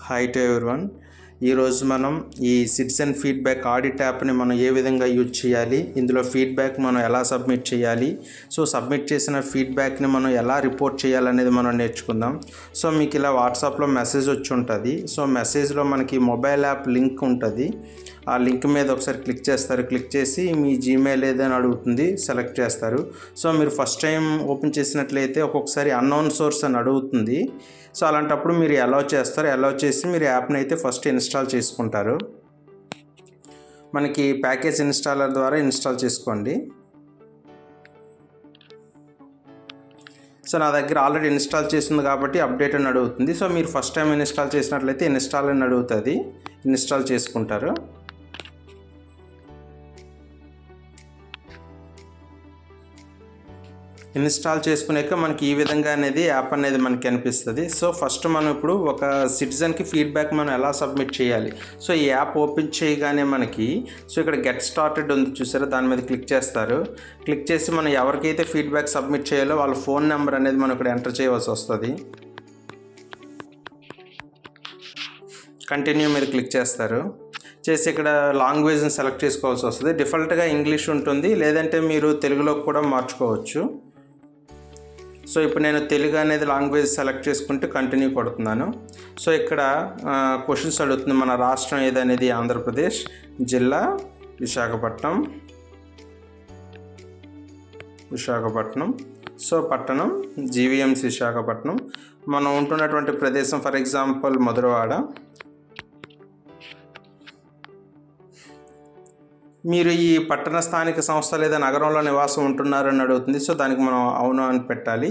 Hi to everyone. ఈరోజు మనం ఈ సిటిజన్ ఫీడ్బ్యాక్ ఆడిట్ యాప్ని మనం ఏ విధంగా యూజ్ చేయాలి, ఇందులో ఫీడ్బ్యాక్ మనం ఎలా సబ్మిట్ చేయాలి, సో సబ్మిట్ చేసిన ఫీడ్బ్యాక్ని మనం ఎలా రిపోర్ట్ చేయాలనేది మనం నేర్చుకుందాం. సో మీకు ఇలా వాట్సాప్లో మెసేజ్ వచ్చి ఉంటుంది. సో మెసేజ్లో మనకి మొబైల్ యాప్ లింక్ ఉంటుంది. ఆ లింక్ మీద ఒకసారి క్లిక్ చేస్తారు. క్లిక్ చేసి మీ జీమెయిల్ ఏదైనా అడుగుతుంది, సెలెక్ట్ చేస్తారు. సో మీరు ఫస్ట్ టైం ఓపెన్ చేసినట్లయితే ఒక్కొక్కసారి అన్నోన్ సోర్స్ అని అడుగుతుంది. సో అలాంటప్పుడు మీరు అలౌ చేస్తారు. అలౌ చేసి మీరు యాప్ని అయితే ఫస్ట్ ఇన్స్టాల్ చేసుకుంటారు. మనకి ప్యాకేజ్ ఇన్స్టాలర్ ద్వారా ఇన్స్టాల్ చేసుకోండి. సో నా దగ్గర ఆల్రెడీ ఇన్స్టాల్ చేసింది కాబట్టి అప్డేట్ అని అడుగుతుంది. సో మీరు ఫస్ట్ టైం ఇన్స్టాల్ చేసినట్లయితే ఇన్స్టాల్ అని అడుగుతుంది, ఇన్స్టాల్ చేసుకుంటారు. ఇన్స్టాల్ చేసుకున్నాక మనకి ఈ విధంగా అనేది యాప్ అనేది మనకి కనిపిస్తుంది. సో ఫస్ట్ మనం ఇప్పుడు ఒక సిటిజన్కి ఫీడ్బ్యాక్ మనం ఎలా సబ్మిట్ చేయాలి. సో ఈ యాప్ ఓపెన్ చేయగానే మనకి ఇక్కడ గెట్ స్టార్టెడ్ ఉంది చూసారా, దాని మీద క్లిక్ చేస్తారు. క్లిక్ చేసి మనం ఎవరికైతే ఫీడ్బ్యాక్ సబ్మిట్ చేయాలో వాళ్ళ ఫోన్ నెంబర్ అనేది మనం ఇక్కడ ఎంటర్ చేయవలసి వస్తుంది. కంటిన్యూ మీద క్లిక్ చేస్తారు. చేసి ఇక్కడ లాంగ్వేజ్ని సెలెక్ట్ చేసుకోవాల్సి వస్తుంది. డిఫాల్ట్గా ఇంగ్లీష్ ఉంటుంది, లేదంటే మీరు తెలుగులోకి కూడా మార్చుకోవచ్చు. సో ఇప్పుడు నేను తెలుగు అనేది లాంగ్వేజ్ సెలెక్ట్ చేసుకుంటే కంటిన్యూ కొడుతున్నాను. సో ఇక్కడ క్వశ్చన్స్ అడుగుతుంది. మన రాష్ట్రం ఏదనేది ఆంధ్రప్రదేశ్, జిల్లా విశాఖపట్నం, సో పట్టణం జీవీఎంసీ విశాఖపట్నం, మనం ఉంటున్నటువంటి ప్రదేశం ఫర్ ఎగ్జాంపుల్ మధురవాడ. మీరు ఈ పట్టణ స్థానిక సంస్థ లేదా నగరంలో నివాసం ఉంటున్నారని అడుగుతుంది. సో దానికి మనం అవును అని పెట్టాలి.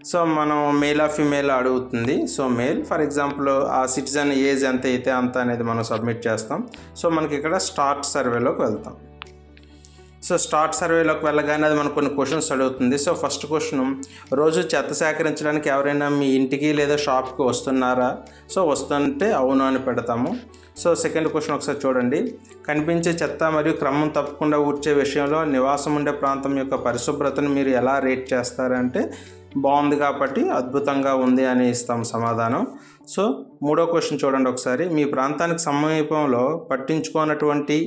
సో మనం మేల్ ఆ ఫీమేల్ అడుగుతుంది. So male. ఫర్ ఎగ్జాంపుల్ ఆ సిటిజన్ ఏజ్ ఎంత అయితే అంత అనేది మనం సబ్మిట్ చేస్తాం. సో మనకి ఇక్కడ స్టార్ట్ సర్వేలోకి వెళ్తాం. సో స్టార్ట్ సర్వేలోకి వెళ్ళగానే అది మనకు కొన్ని క్వశ్చన్స్ అడుగుతుంది. సో ఫస్ట్ క్వశ్చన్, రోజు చెత్త సేకరించడానికి ఎవరైనా మీ ఇంటికి లేదా షాప్కి వస్తున్నారా? సో వస్తుంటే అవును అని పెడతాము. సో సెకండ్ క్వశ్చన్ ఒకసారి చూడండి. కనిపించే చెత్త మరియు క్రమం తప్పకుండా ఊడ్చే విషయంలో నివాసం ఉండే ప్రాంతం యొక్క పరిశుభ్రతను మీరు ఎలా రేట్ చేస్తారంటే బాగుంది కాబట్టి అద్భుతంగా ఉంది అని ఇస్తాం సమాధానం. సో మూడో క్వశ్చన్ చూడండి ఒకసారి. మీ ప్రాంతానికి సమీపంలో పట్టించుకోనటువంటి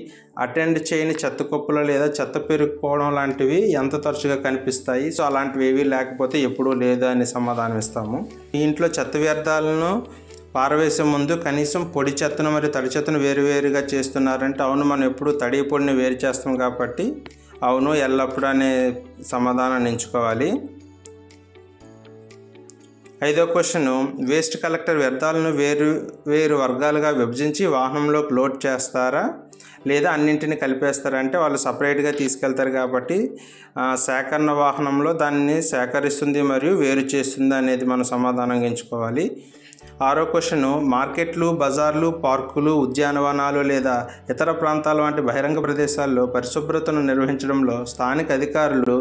అటెండ్ చేయని చెత్త కుప్పలు లేదా చెత్త పెరుక్కుపోవడం లాంటివి ఎంత తరచుగా కనిపిస్తాయి? సో అలాంటివి ఏవి లేకపోతే ఎప్పుడూ లేదు అని సమాధానం ఇస్తాము. ఈ ఇంట్లో చెత్త వ్యర్థాలను పారవేసే ముందు కనీసం పొడి చెత్తను మరియు తడి చెత్తను వేరువేరుగా చేస్తున్నారంటే అవును, మనం ఎప్పుడు తడి పొడిని వేరు చేస్తాం కాబట్టి అవును ఎల్లప్పుడూ అనే సమాధానాన్ని ఎంచుకోవాలి. ఐదో క్వశ్చన్, వేస్ట్ కలెక్టర్ వ్యర్థాలను వేరు వర్గాలుగా విభజించి వాహనంలోకి లోడ్ చేస్తారా లేదా అన్నింటినీ కలిపేస్తారా అంటే వాళ్ళు సపరేట్గా తీసుకెళ్తారు కాబట్టి సేకరణ వాహనంలో దాన్ని సేకరిస్తుంది మరియు వేరు చేస్తుంది అనేది మనం సమాధానంగా ఎంచుకోవాలి. ఆరో క్వశ్చన్, మార్కెట్లు, బజార్లు, పార్కులు, ఉద్యానవనాలు లేదా ఇతర ప్రాంతాల వంటి బహిరంగ ప్రదేశాల్లో పరిశుభ్రతను నిర్వహించడంలో స్థానిక అధికారులు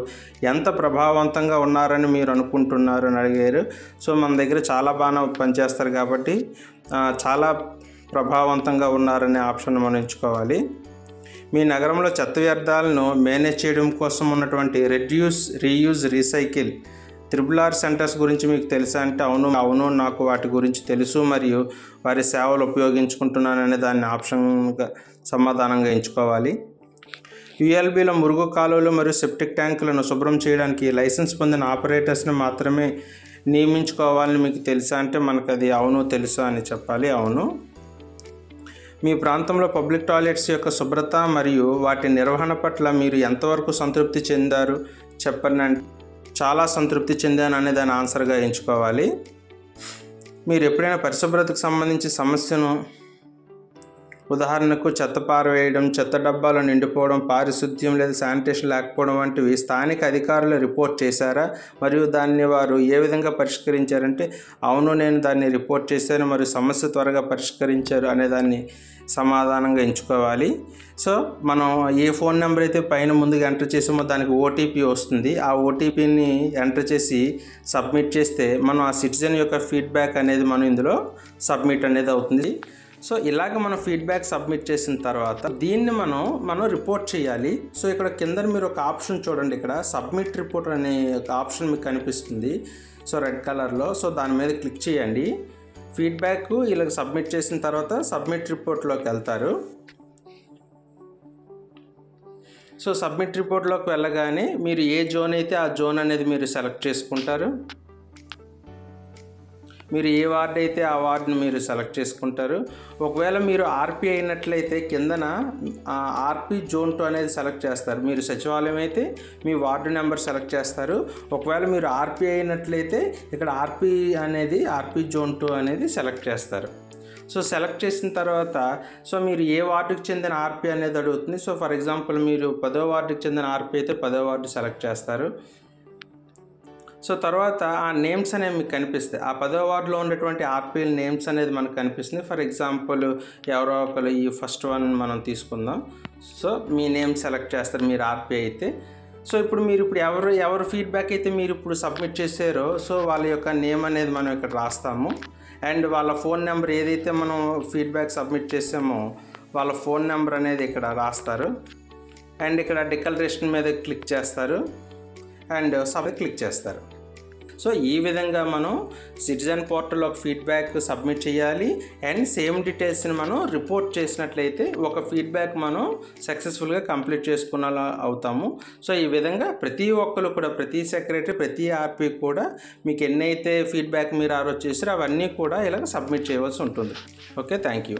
ఎంత ప్రభావవంతంగా ఉన్నారని మీరు అనుకుంటున్నారు అని అడిగారు. సో మన దగ్గర చాలా బాగా పనిచేస్తారు కాబట్టి చాలా ప్రభావవంతంగా ఉన్నారనే ఆప్షన్ మనం ఎంచుకోవాలి. మీ నగరంలో చెత్త వ్యర్థాలను మేనేజ్ చేయడం కోసం ఉన్నటువంటి reduce, reuse, recycle RRR centres గురించి మీకు తెలుసా అంటే అవును నాకు వాటి గురించి తెలుసు మరియు వారి సేవలు ఉపయోగించుకుంటున్నాను అనే దాన్ని ఆప్షన్గా సమాధానంగా ఎంచుకోవాలి. ULBలో మురుగు కాలువలు మరియు సెప్టిక్ ట్యాంకులను శుభ్రం చేయడానికి లైసెన్స్ పొందిన ఆపరేటర్స్ని మాత్రమే నియమించుకోవాలని మీకు తెలుసా అంటే మనకు అది అవును తెలుసు అని చెప్పాలి. అవును. మీ ప్రాంతంలో పబ్లిక్ టాయిలెట్స్ యొక్క శుభ్రత మరియు వాటి నిర్వహణ పట్ల మీరు ఎంతవరకు సంతృప్తి చెందారు చెప్పండి అంటే చాలా సంతృప్తి చెందాను అనే దాని ఆన్సర్గా ఎంచుకోవాలి. మీరు ఎప్పుడైనా పరిశుభ్రతకు సంబంధించి సమస్యను, ఉదాహరణకు చెత్త పారవేయడం, చెత్త డబ్బాలు నిండిపోవడం, పారిశుద్ధ్యం లేదా శానిటేషన్ లేకపోవడం వంటివి స్థానిక అధికారులు రిపోర్ట్ చేశారా మరియు దాన్ని వారు ఏ విధంగా పరిష్కరించారంటే అవును నేను దాన్ని రిపోర్ట్ చేశాను మరియు సమస్య త్వరగా పరిష్కరించారు అనే దాన్ని సమాధానంగా ఎంచుకోవాలి. సో మనం ఏ ఫోన్ నెంబర్ అయితే పైన ముందుగా ఎంటర్ చేసామో దానికి OTP వస్తుంది. ఆ OTPని ఎంటర్ చేసి సబ్మిట్ చేస్తే మనం ఆ సిటిజన్ యొక్క ఫీడ్బ్యాక్ అనేది మనం ఇందులో సబ్మిట్ అనేది అవుతుంది. సో ఇలాగ మనం ఫీడ్బ్యాక్ సబ్మిట్ చేసిన తర్వాత దీన్ని మనం రిపోర్ట్ చేయాలి. సో ఇక్కడ కింద మీరు ఒక ఆప్షన్ చూడండి, ఇక్కడ సబ్మిట్ రిపోర్ట్ అనే ఒక ఆప్షన్ మీకు కనిపిస్తుంది. సో రెడ్ కలర్లో. సో దాని మీద క్లిక్ చేయండి. ఫీడ్బ్యాక్ ఇలా సబ్మిట్ చేసిన తర్వాత సబ్మిట్ రిపోర్ట్లోకి వెళ్తారు. సో సబ్మిట్ రిపోర్ట్లోకి వెళ్ళగానే మీరు ఏ జోన్ అయితే ఆ జోన్ అనేది మీరు సెలెక్ట్ చేసుకుంటారు. మీరు ఏ వార్డు అయితే ఆ వార్డుని మీరు సెలెక్ట్ చేసుకుంటారు. ఒకవేళ మీరు ఆర్పీ అయినట్లయితే కిందన ఆర్పీ జోన్ 2 అనేది సెలెక్ట్ చేస్తారు. మీరు సచివాలయం అయితే మీ వార్డు నెంబర్ సెలెక్ట్ చేస్తారు. ఒకవేళ మీరు ఆర్పీ అయినట్లయితే ఇక్కడ ఆర్పీ జోన్ 2 అనేది సెలెక్ట్ చేస్తారు. సో సెలెక్ట్ చేసిన తర్వాత సో మీరు ఏ వార్డుకి చెందిన ఆర్పీ అనేది అడుగుతుంది. సో ఫర్ ఎగ్జాంపుల్ మీరు 10వ వార్డుకి చెందిన ఆర్పీ అయితే 10వ వార్డు సెలెక్ట్ చేస్తారు. సో తర్వాత ఆ నేమ్స్ అనేవి మీకు కనిపిస్తాయి. ఆ 10వ వార్డులో ఉన్నటువంటి ఆర్పీల నేమ్స్ అనేది మనకు కనిపిస్తుంది. ఫర్ ఎగ్జాంపుల్ ఎవరో ఒకరు ఈ ఫస్ట్ వన్ మనం తీసుకుందాం. సో మీ నేమ్ సెలెక్ట్ చేస్తారు మీరు ఆర్పీ అయితే. సో ఇప్పుడు ఎవరు ఫీడ్బ్యాక్ అయితే మీరు ఇప్పుడు సబ్మిట్ చేశారో సో వాళ్ళ యొక్క నేమ్ అనేది మనం ఇక్కడ రాస్తాము. అండ్ వాళ్ళ ఫోన్ నెంబర్ ఏదైతే మనం ఫీడ్బ్యాక్ సబ్మిట్ చేసామో వాళ్ళ ఫోన్ నెంబర్ అనేది ఇక్కడ రాస్తారు. అండ్ ఇక్కడ డిక్లరేషన్ మీద క్లిక్ చేస్తారు అండ్ సబ్మిట్ క్లిక్ చేస్తారు. సో ఈ విధంగా మనం సిటిజన్ పోర్టల్లో ఫీడ్బ్యాక్ సబ్మిట్ చేయాలి. అండ్ సేమ్ డీటెయిల్స్ని మనం రిపోర్ట్ చేసినట్లయితే ఒక ఫీడ్బ్యాక్ మనం సక్సెస్ఫుల్గా కంప్లీట్ చేసుకున్న అవుతాము. సో ఈ విధంగా ప్రతి ఒక్కరు కూడా ప్రతి సెక్రటరీ ప్రతి ఆర్పీ కూడా మీకు ఎన్నైతే ఫీడ్బ్యాక్ మీరు ఆ రోజు చేసారో అవన్నీ కూడా ఇలాగ సబ్మిట్ చేయవలసి ఉంటుంది. Okay, thank you.